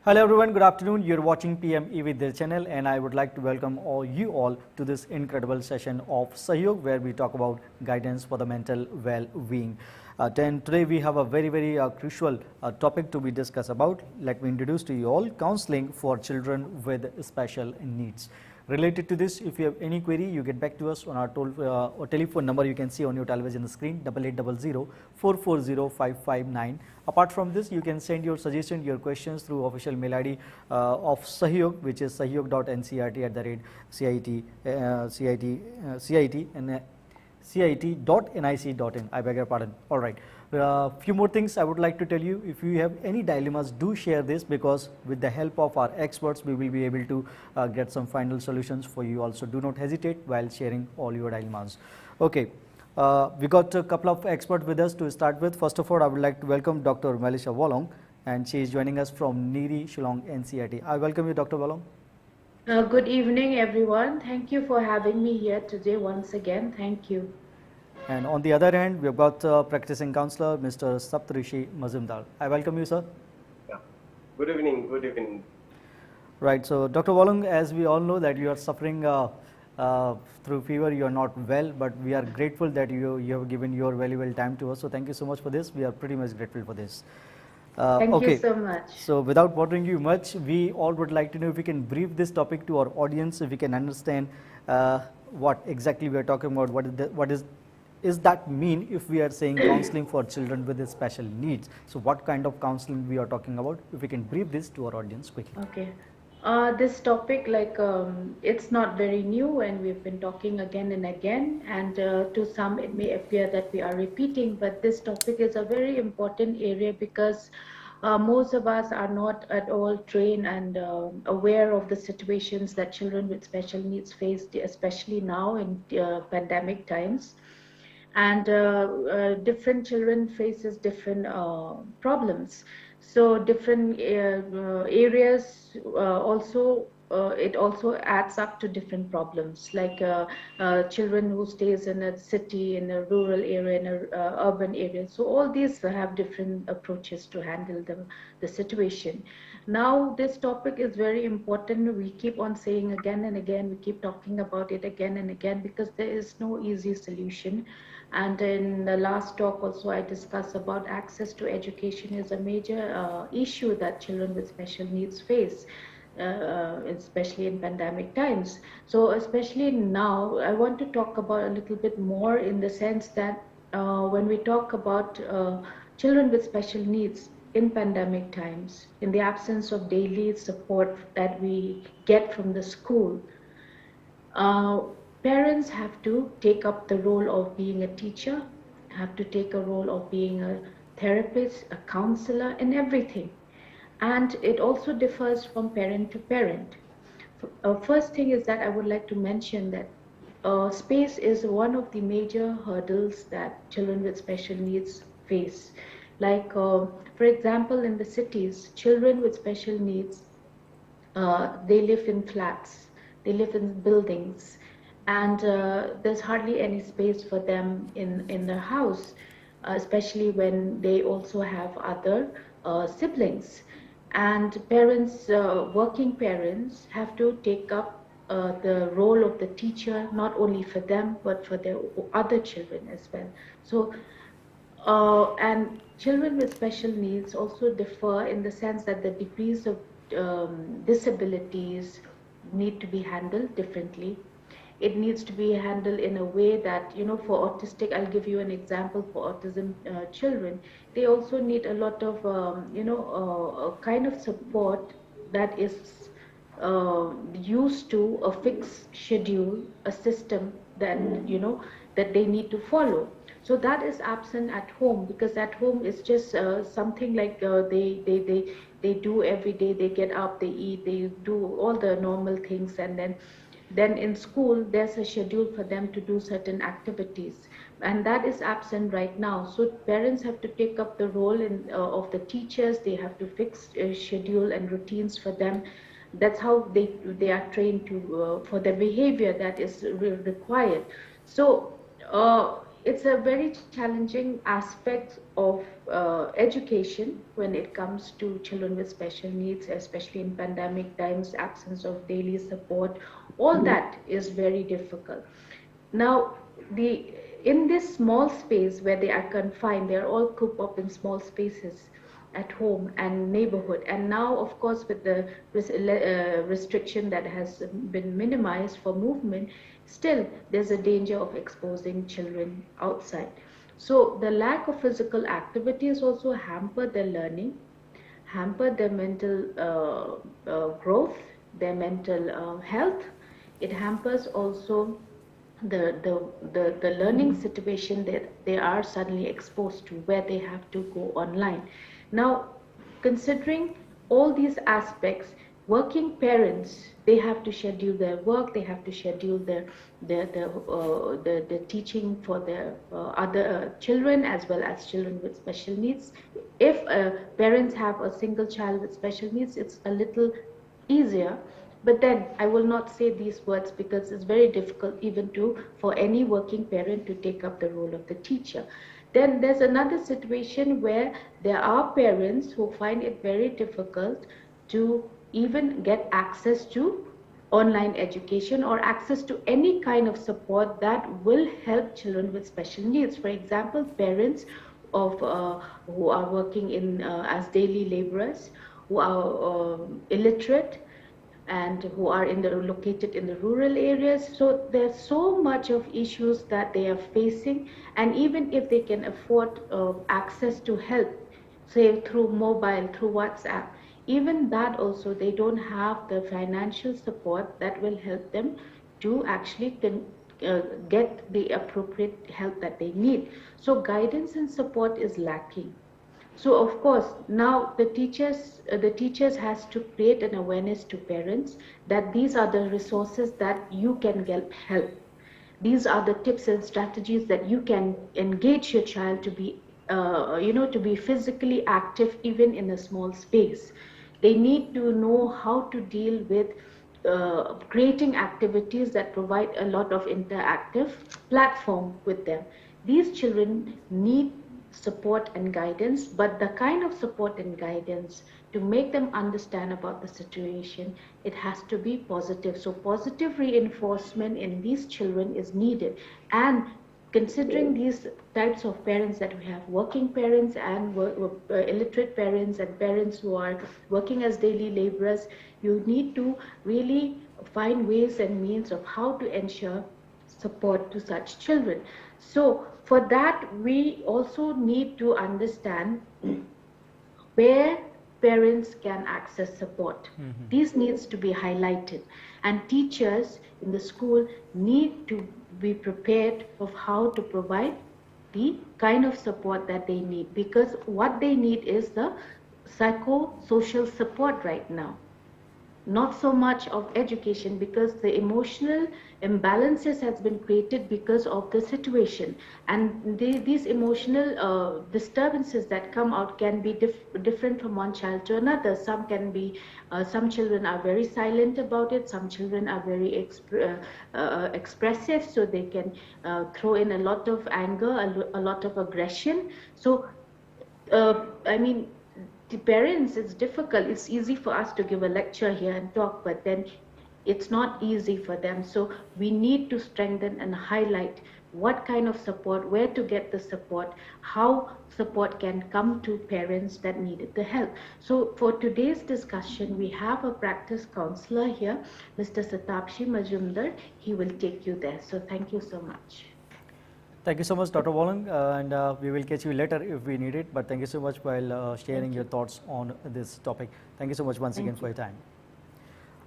Hello everyone, good afternoon. You're watching PMeVIDYA channel and I would like to welcome you all to this incredible session of Sahyog where we talk about guidance for the mental well-being. Then today we have a very crucial topic to be discussed about. Let me introduce to you all counseling for children with special needs. Related to this, if you have any query, you get back to us on our telephone number you can see on your television screen 8800 440 559. Apart from this, you can send your suggestions, your questions through official mail ID of Sahyog, which is sahyog.ncert@cit.nic.in. I beg your pardon. All right. Few more things I would like to tell you. If you have any dilemmas, do share this because with the help of our experts, we will be able to get some final solutions for you. Also, do not hesitate while sharing all your dilemmas. Okay. We got a couple of experts with us to start with. First of all, I would like to welcome Dr. Melisha Wolong, and she is joining us from Shillong, NCERT. I welcome you, Dr. Wolong. Good evening, everyone. Thank you for having me here today once again. Thank you. And on the other hand, we've got practicing counselor, Mr. Saptrishi Mazumdar. I welcome you, sir. Yeah. Good evening. Good evening. Right. So, Dr. Wolong, as we all know that you are suffering through fever, you are not well, but we are grateful that you have given your valuable time to us. So, thank you so much for this. We are pretty much grateful for this. Thank you so much. So, without bothering you much, we all would like to know if we can brief this topic to our audience, if we can understand what exactly we are talking about. What is that mean if we are saying counseling for children with special needs? So, what kind of counseling we are talking about? If we can brief this to our audience quickly. Okay. This topic, it's not very new, and we've been talking again and again, and to some it may appear that we are repeating, but this topic is a very important area because most of us are not at all trained and aware of the situations that children with special needs face, especially now in pandemic times. And different children faces different problems. So different areas it also adds up to different problems, like children who stays in a city, in a rural area, in a urban area. So all these have different approaches to handle the situation. Now this topic is very important. We keep on saying again and again, we keep talking about it again and again because there is no easy solution. And in the last talk also I discussed about access to education is a major issue that children with special needs face, especially in pandemic times. So especially now I want to talk about a little bit more in the sense that when we talk about children with special needs in pandemic times, in the absence of daily support that we get from the school, parents have to take up the role of being a teacher, have to take a role of being a therapist, a counselor, and everything. And it also differs from parent to parent. First thing is that I would like to mention that space is one of the major hurdles that children with special needs face. Like, for example, in the cities, children with special needs, they live in flats, they live in buildings, and there's hardly any space for them in their house, especially when they also have other siblings. And parents, working parents, have to take up the role of the teacher, not only for them, but for their other children as well. So, and children with special needs also differ in the sense that the degrees of disabilities need to be handled differently. It needs to be handled in a way that, for autistic, I'll give you an example. For autism children, they also need a lot of, a kind of support that is used to a fixed schedule, a system that, that they need to follow. So that is absent at home, because at home it's just something like they do every day. They get up, they eat, they do all the normal things, and then in school there's a schedule for them to do certain activities, and that is absent right now. So parents have to take up the role of the teachers. They have to fix a schedule and routines for them. That's how they are trained to for the behavior that is required. So it's a very challenging aspect of education when it comes to children with special needs, especially in pandemic times, absence of daily support. All that is very difficult. Now, the in this small space where they are confined, they are all cooped up in small spaces at home and neighborhood. And now, of course, with the restriction that has been minimized for movement, still there's a danger of exposing children outside. So the lack of physical activities also hamper their learning, hamper their mental growth, their mental health. It hampers also the learning situation that they are suddenly exposed to, where they have to go online. Now, considering all these aspects, working parents, they have to schedule their work, they have to schedule the teaching for their other children as well as children with special needs. If parents have a single child with special needs, it's a little easier. But then I will not say these words because it's very difficult even for any working parent to take up the role of the teacher. Then there's another situation where there are parents who find it very difficult to even get access to online education or access to any kind of support that will help children with special needs. For example, parents of who are working in as daily laborers, who are illiterate, and who are located in the rural areas. So there's so much of issues that they are facing, and even if they can afford access to help, say through mobile, through WhatsApp, even that also they don't have the financial support that will help them to actually get the appropriate help that they need. So guidance and support is lacking. So of course, now the teachers has to create an awareness to parents that these are the resources that you can get help. These are the tips and strategies that you can engage your child to be, to be physically active even in a small space. They need to know how to deal with creating activities that provide a lot of interactive platform with them. These children need support and guidance, but the kind of support and guidance to make them understand about the situation, it has to be positive. So positive reinforcement in these children is needed. And considering these types of parents that we have, working parents and illiterate parents and parents who are working as daily laborers, you need to really find ways and means of how to ensure support to such children. So for that, we also need to understand where parents can access support. This needs to be highlighted, and teachers in the school need to be prepared of how to provide the kind of support that they need, because what they need is the psychosocial support right now. Not so much of education, because the emotional imbalances has been created because of the situation, and these emotional disturbances that come out can be different from one child to another. Some can be some children are very silent about it, some children are very expressive, so they can throw in a lot of anger, a lot of aggression. So I mean, the parents, it's difficult. It's easy for us to give a lecture here and talk, but then it's not easy for them. So we need to strengthen and highlight what kind of support, where to get the support, how support can come to parents that needed the help. So for today's discussion, we have a practice counselor here, Mr. Satyapshi Majumdar. He will take you there. So thank you so much. Thank you so much, Dr. Wolong, and we will catch you later if we need it. But thank you so much while sharing your thoughts on this topic. Thank you so much once again for your time.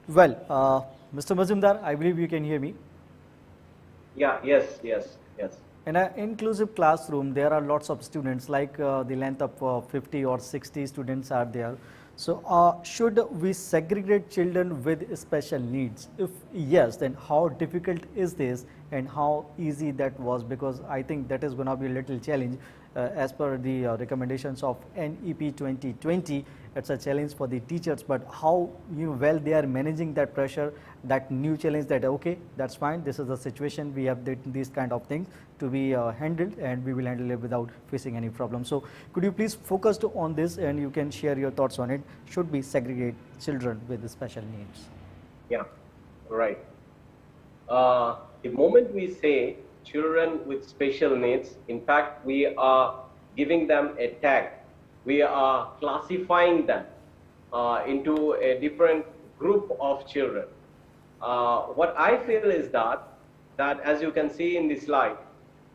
Well, Mr. Majumdar, I believe you can hear me. Yeah, yes. In an inclusive classroom, there are lots of students, like the length of 50 or 60 students are there. So should we segregate children with special needs? If yes, then how difficult is this and how easy that was? Because I think that is going to be a little challenge as per the recommendations of NEP 2020, it's a challenge for the teachers, but how well they are managing that pressure, that new challenge, that okay, that's fine, this is the situation, we have these kind of things to be handled, and we will handle it without facing any problem. So could you please focus on this, and you can share your thoughts on it? Should we segregate children with special needs? Yeah, right. The moment we say children with special needs, in fact, we are giving them a tag. We are classifying them into a different group of children. What I feel is that as you can see in this slide,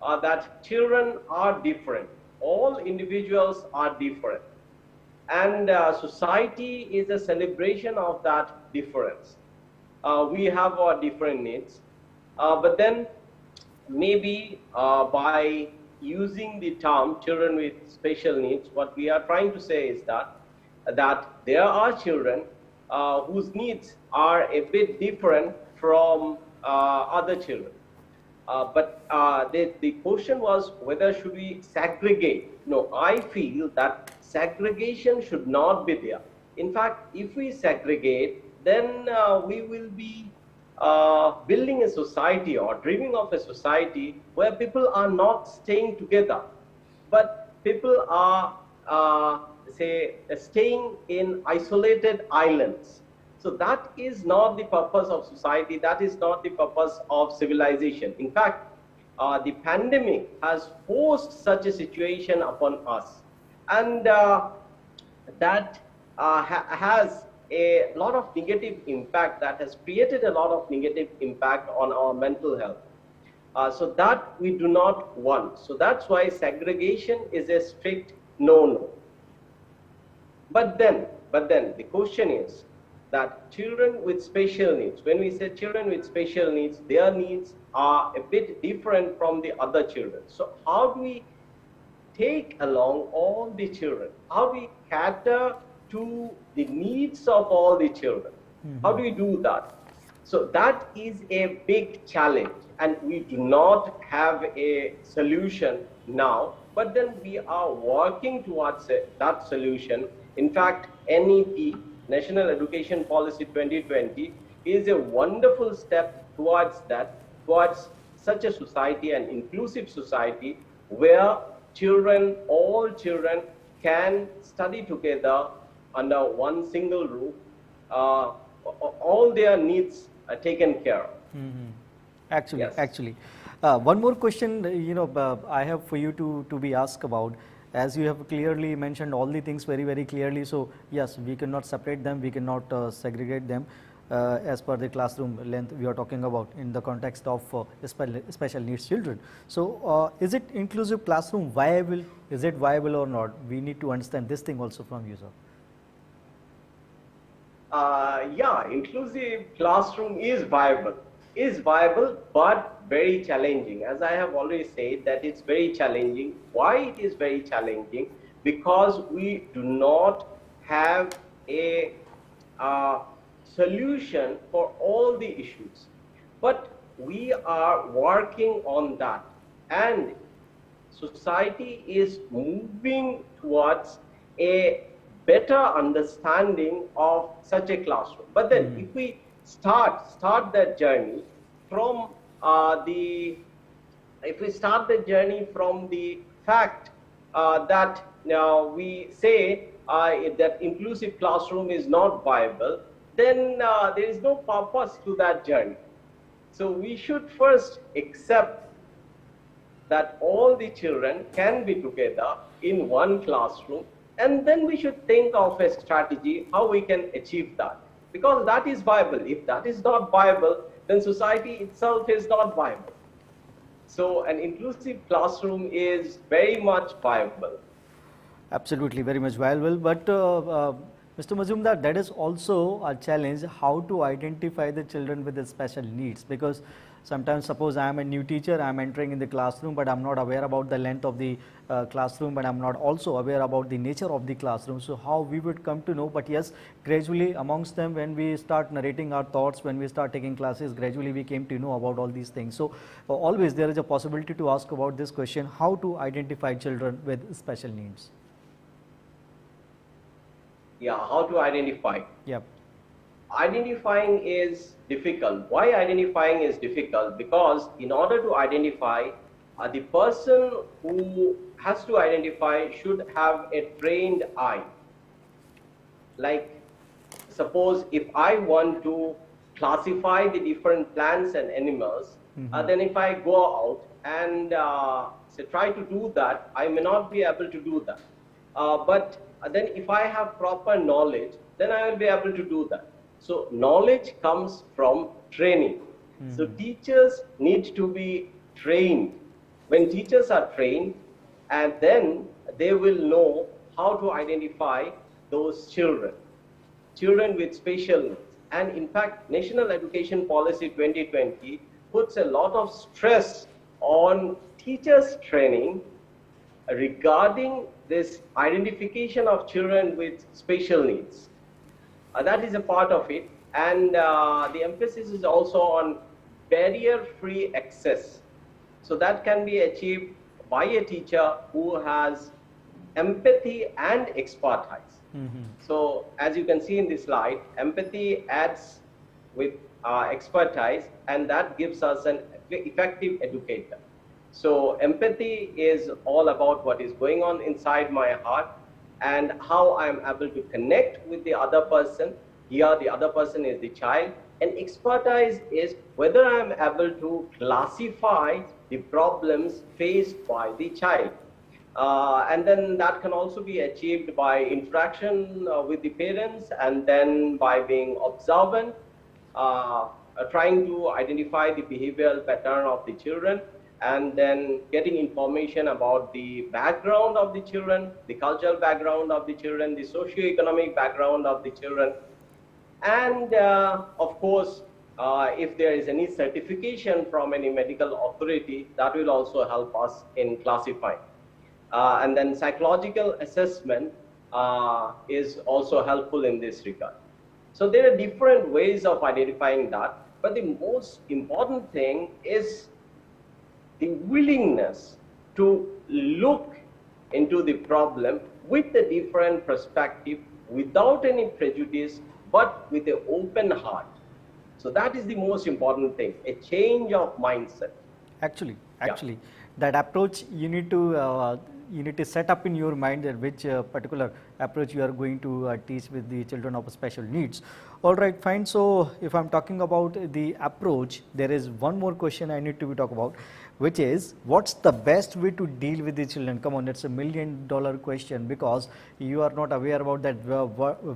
that children are different. All individuals are different. And society is a celebration of that difference. We have our different needs, but then maybe by using the term children with special needs, what we are trying to say is that there are children whose needs are a bit different from other children. But the question was whether should we segregate. No, I feel that segregation should not be there. In fact, if we segregate, then we will be building a society or dreaming of a society where people are not staying together, but people are staying in isolated islands. So that is not the purpose of society, that is not the purpose of civilization. In fact, the pandemic has forced such a situation upon us, and that has a lot of negative impact, that has created a lot of negative impact on our mental health. So that we do not want. So that's why segregation is a strict no-no. But then the question is that children with special needs, when we say children with special needs, their needs are a bit different from the other children. So how do we take along all the children? How do we cater to the needs of all the children? How do we do that? So that is a big challenge, and we do not have a solution now, but then we are working towards that solution. In fact, NEP, National Education Policy 2020, is a wonderful step towards that, towards such a society, an inclusive society, where children, all children, can study together under one single roof, all their needs are taken care of. Actually, Yes. actually, one more question, I have for you to be asked about, as you have clearly mentioned all the things very, very clearly. So yes, we cannot separate them, we cannot segregate them as per the classroom length we are talking about in the context of special needs children. So is it inclusive classroom viable? Is it viable or not? We need to understand this thing also from you, sir. Yeah, inclusive classroom is viable, but very challenging. As I have already said, that it's very challenging. Why it is very challenging? Because we do not have a solution for all the issues, but we are working on that, and society is moving towards a better understanding of such a classroom. But then if we start that journey from the fact that we say that inclusive classroom is not viable, then there is no purpose to that journey. So we should first accept that all the children can be together in one classroom, and then we should think of a strategy how we can achieve that, because that is viable. If that is not viable, then society itself is not viable. So an inclusive classroom is very much viable. Absolutely, very much viable. But Mr. Majumdar, that is also a challenge, how to identify the children with the special needs, because sometimes suppose I am a new teacher, I am entering in the classroom, but I am not aware about the length of the classroom, but I am not also aware about the nature of the classroom. So how we would come to know? But yes, gradually amongst them, when we start narrating our thoughts, when we start taking classes, gradually we came to know about all these things. So always there is a possibility to ask about this question, how to identify children with special needs. Yeah, how to identify? Yep. Identifying is difficult. Why identifying is difficult? Because in order to identify, the person who has to identify should have a trained eye. Like, suppose if I want to classify the different plants and animals, then if I go out and try to do that, I may not be able to do that. But then if I have proper knowledge, then I will be able to do that. So knowledge comes from training. So teachers need to be trained. When teachers are trained, and then they will know how to identify those children with special needs. And in fact, National Education Policy 2020 puts a lot of stress on teachers' training regarding this identification of children with special needs. That is a part of it, and the emphasis is also on barrier-free access. So that can be achieved by a teacher who has empathy and expertise. So as you can see in this slide, empathy adds with expertise, and that gives us an effective educator. So empathy is all about what is going on inside my heart and how I am able to connect with the other person. Here the other person is the child, and expertise is whether I am able to classify the problems faced by the child. And then that can also be achieved by interaction with the parents, and then by being observant, trying to identify the behavioral pattern of the children, and then getting information about the background of the children, the cultural background of the children, the socio-economic background of the children. And of course, if there is any certification from any medical authority, that will also help us in classifying. And then psychological assessment is also helpful in this regard. So there are different ways of identifying that, but the most important thing is the willingness to look into the problem with a different perspective, without any prejudice, but with an open heart. So that is the most important thing, a change of mindset. Actually, that approach you need to set up in your mind that which particular approach you are going to teach with the children of special needs. All right, fine. So if I'm talking about the approach, there is one more question I need to talk about, which is what's the best way to deal with the children? Come on, that's $1 million question, because you are not aware about that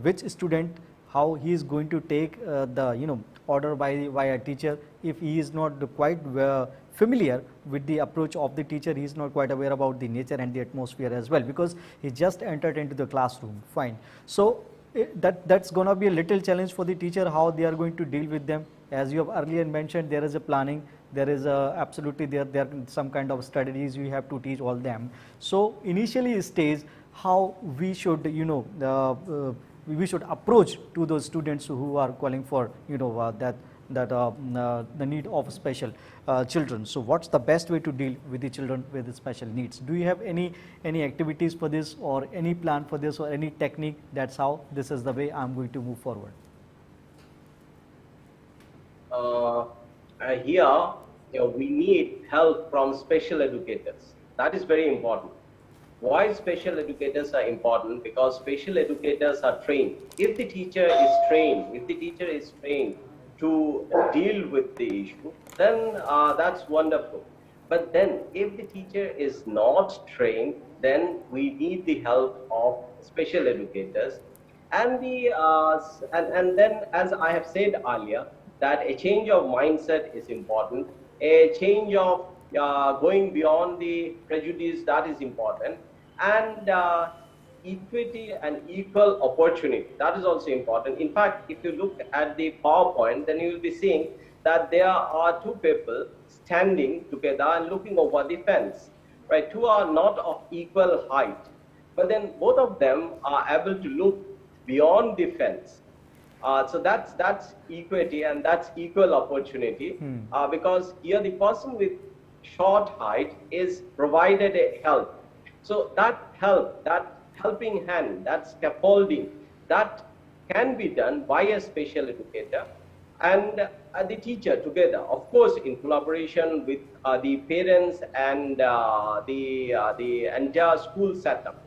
which student, how he is going to take the order by a teacher. If he is not quite familiar with the approach of the teacher, he is not quite aware about the nature and the atmosphere as well, because he just entered into the classroom. Fine. So that's going to be a little challenge for the teacher, how they are going to deal with them. As you have earlier mentioned, there is a planning, there is absolutely there are some kind of strategies you have to teach all them. So initially stage, how we should we should approach to those students who are calling for the need of special children. So what's the best way to deal with the children with special needs? Do you have any activities for this, or any plan for this, or any technique? That's how this is the way I'm going to move forward. Here we need help from special educators. That is very important. Why special educators are important? Because special educators are trained. If the teacher is trained to deal with the issue, then that's wonderful. But then if the teacher is not trained, then we need the help of special educators. And then, as I have said earlier, that a change of mindset is important. A change of going beyond the prejudice, that is important. And equity and equal opportunity. That is also important. In fact, if you look at the PowerPoint, then you will be seeing that there are two people standing together and looking over the fence, right? Two are not of equal height, but then both of them are able to look beyond the fence. So that's equity and that's equal opportunity, because here the person with short height is provided a help. So that help, that helping hand, that scaffolding, that can be done by a special educator and the teacher together, of course, in collaboration with the parents and the entire school setup.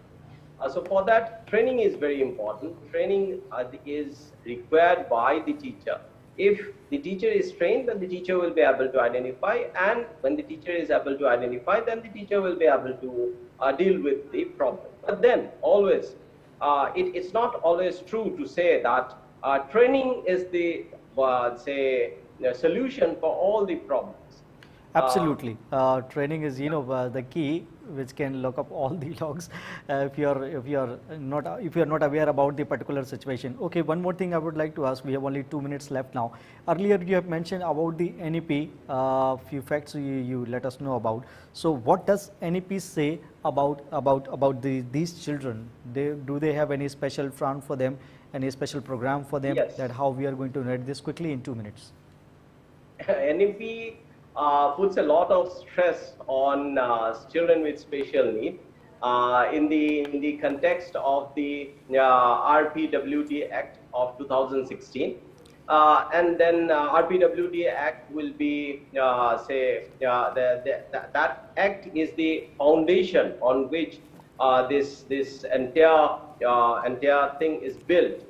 So for that, training is very important. Training is required by the teacher. If the teacher is trained, then the teacher will be able to identify, and when the teacher is able to identify, then the teacher will be able to deal with the problem. But then always, it's not always true to say that training is the solution for all the problems. Absolutely. Training is, the key which can look up all the logs if you're not aware about the particular situation. Okay, one more thing I would like to ask. We have only 2 minutes left now. Earlier you have mentioned about the NEP, few facts you let us know about. So what does NEP say about these children? Do they have any special fund for them, any special program for them? Yes. That how we are going to read this quickly in 2 minutes. NEP puts a lot of stress on children with special need in the context of the RPWD Act of 2016, and then RPWD Act will be that act is the foundation on which this entire thing is built.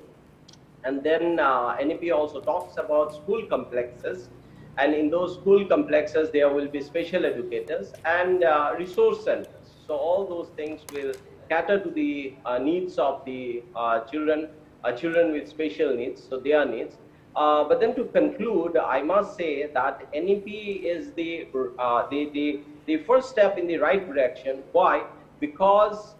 And then NEP also talks about school complexes. And in those school complexes, there will be special educators and resource centers. So all those things will cater to the needs of the children with special needs, so their needs. But then to conclude, I must say that NEP is the first step in the right direction. Why? Because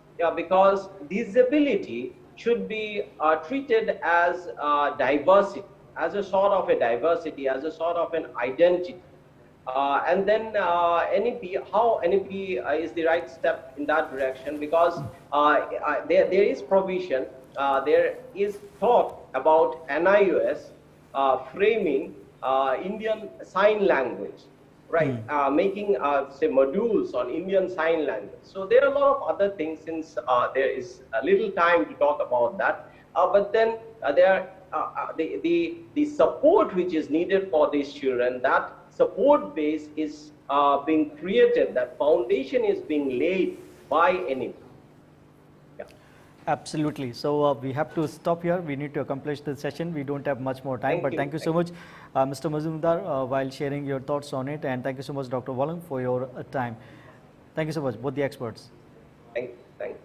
disability should be treated as diversity, as a sort of a diversity, as a sort of an identity. And then how NEP is the right step in that direction, because there is provision, there is thought about NIOS framing Indian Sign Language, right? Making, say, modules on Indian Sign Language. So there are a lot of other things, since there is a little time to talk about that. But then the support which is needed for these children, that support base is being created, that foundation is being laid by NEP. Yeah. Absolutely. So we have to stop here. We need to accomplish this session. We don't have much more time, but thank you so much, Mr. Mazumdar, while sharing your thoughts on it, and thank you so much, Dr. Wolong, for your time. Thank you so much, both the experts. Thank you.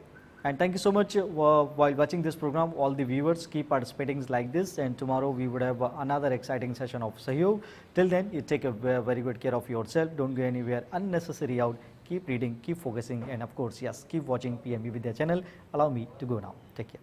And thank you so much while watching this program. All the viewers, keep participating like this, and tomorrow we would have another exciting session of Sahyog. Till then, you take a very good care of yourself. Don't go anywhere unnecessary out. Keep reading, keep focusing, and of course, yes, keep watching PMeVIDYA channel. Allow me to go now. Take care.